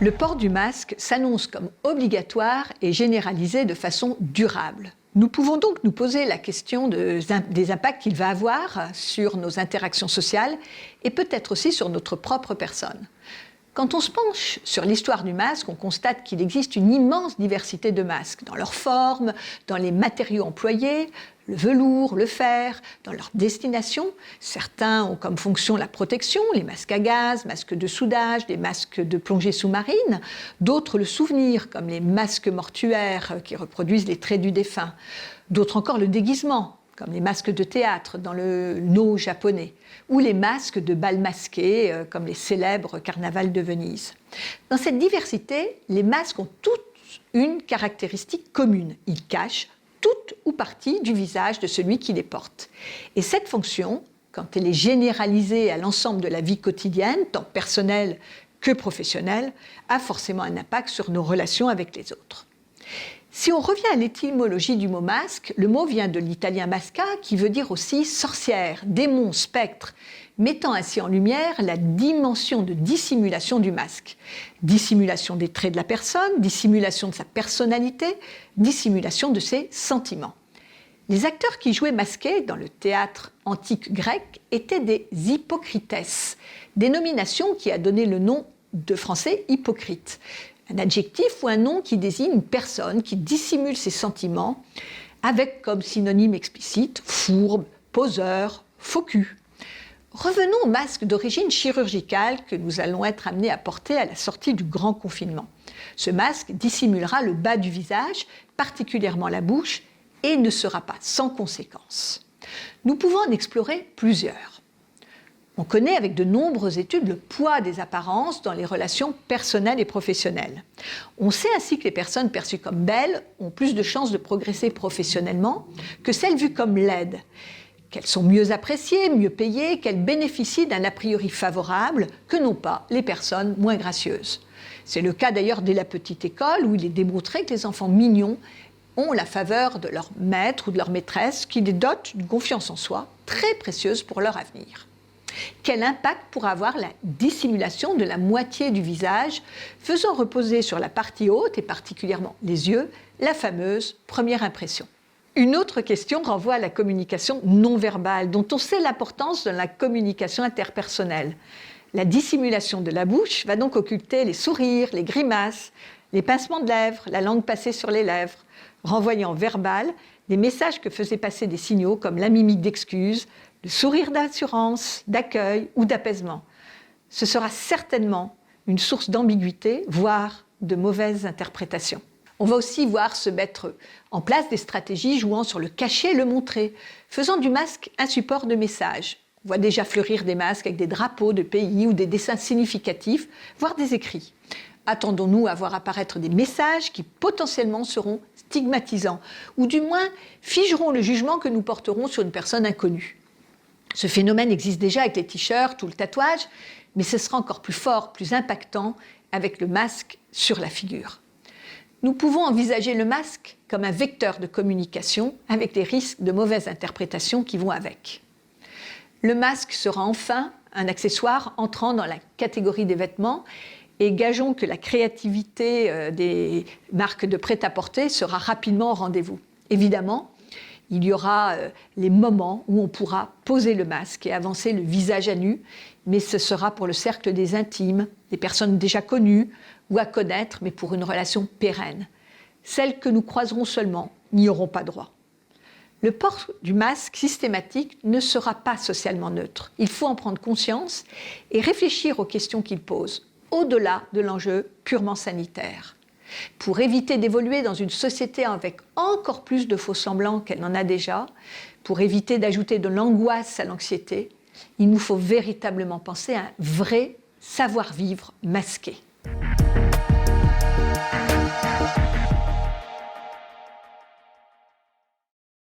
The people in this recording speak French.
Le port du masque s'annonce comme obligatoire et généralisé de façon durable. Nous pouvons donc nous poser la question des impacts qu'il va avoir sur nos interactions sociales et peut-être aussi sur notre propre personne. Quand on se penche sur l'histoire du masque, on constate qu'il existe une immense diversité de masques, dans leur forme, dans les matériaux employés, le velours, le fer, dans leur destination. Certains ont comme fonction la protection, les masques à gaz, masques de soudage, des masques de plongée sous-marine. D'autres le souvenir, comme les masques mortuaires qui reproduisent les traits du défunt. D'autres encore le déguisement, comme les masques de théâtre dans le No japonais, ou les masques de bal masqués, comme les célèbres carnavals de Venise. Dans cette diversité, les masques ont toutes une caractéristique commune. Ils cachent toute ou partie du visage de celui qui les porte. Et cette fonction, quand elle est généralisée à l'ensemble de la vie quotidienne, tant personnelle que professionnelle, a forcément un impact sur nos relations avec les autres. Si on revient à l'étymologie du mot masque, le mot vient de l'italien masca, qui veut dire aussi sorcière, démon, spectre, mettant ainsi en lumière la dimension de dissimulation du masque. Dissimulation des traits de la personne, dissimulation de sa personnalité, dissimulation de ses sentiments. Les acteurs qui jouaient masqués dans le théâtre antique grec étaient des hypocrites, dénomination qui a donné le nom de français hypocrite. Un adjectif ou un nom qui désigne une personne qui dissimule ses sentiments avec comme synonyme explicite fourbe, poseur, faux cul. Revenons au masque d'origine chirurgicale que nous allons être amenés à porter à la sortie du grand confinement. Ce masque dissimulera le bas du visage, particulièrement la bouche, et ne sera pas sans conséquence. Nous pouvons en explorer plusieurs. On connaît avec de nombreuses études le poids des apparences dans les relations personnelles et professionnelles. On sait ainsi que les personnes perçues comme belles ont plus de chances de progresser professionnellement que celles vues comme laides, qu'elles sont mieux appréciées, mieux payées, qu'elles bénéficient d'un a priori favorable que non pas les personnes moins gracieuses. C'est le cas d'ailleurs dès la petite école où il est démontré que les enfants mignons ont la faveur de leur maître ou de leur maîtresse qui les dote d'une confiance en soi très précieuse pour leur avenir. Quel impact pourra avoir la dissimulation de la moitié du visage, faisant reposer sur la partie haute, et particulièrement les yeux, la fameuse première impression. Une autre question renvoie à la communication non verbale, dont on sait l'importance dans la communication interpersonnelle. La dissimulation de la bouche va donc occulter les sourires, les grimaces, les pincements de lèvres, la langue passée sur les lèvres, renvoyant verbal des messages que faisaient passer des signaux comme la mimique d'excuse, le sourire d'assurance, d'accueil ou d'apaisement. Ce sera certainement une source d'ambiguïté, voire de mauvaises interprétations. On va aussi voir se mettre en place des stratégies jouant sur le cacher et le montrer, faisant du masque un support de message. On voit déjà fleurir des masques avec des drapeaux de pays ou des dessins significatifs, voire des écrits. Attendons-nous à voir apparaître des messages qui potentiellement seront stigmatisants, ou du moins figeront le jugement que nous porterons sur une personne inconnue. Ce phénomène existe déjà avec les t-shirts ou le tatouage, mais ce sera encore plus fort, plus impactant avec le masque sur la figure. Nous pouvons envisager le masque comme un vecteur de communication avec les risques de mauvaise interprétation qui vont avec. Le masque sera enfin un accessoire entrant dans la catégorie des vêtements et gageons que la créativité des marques de prêt-à-porter sera rapidement au rendez-vous. Évidemment, il y aura les moments où on pourra poser le masque et avancer le visage à nu, mais ce sera pour le cercle des intimes, des personnes déjà connues ou à connaître, mais pour une relation pérenne. Celles que nous croiserons seulement n'y auront pas droit. Le port du masque systématique ne sera pas socialement neutre. Il faut en prendre conscience et réfléchir aux questions qu'il pose, au-delà de l'enjeu purement sanitaire. Pour éviter d'évoluer dans une société avec encore plus de faux-semblants qu'elle n'en a déjà, pour éviter d'ajouter de l'angoisse à l'anxiété, il nous faut véritablement penser à un vrai savoir-vivre masqué.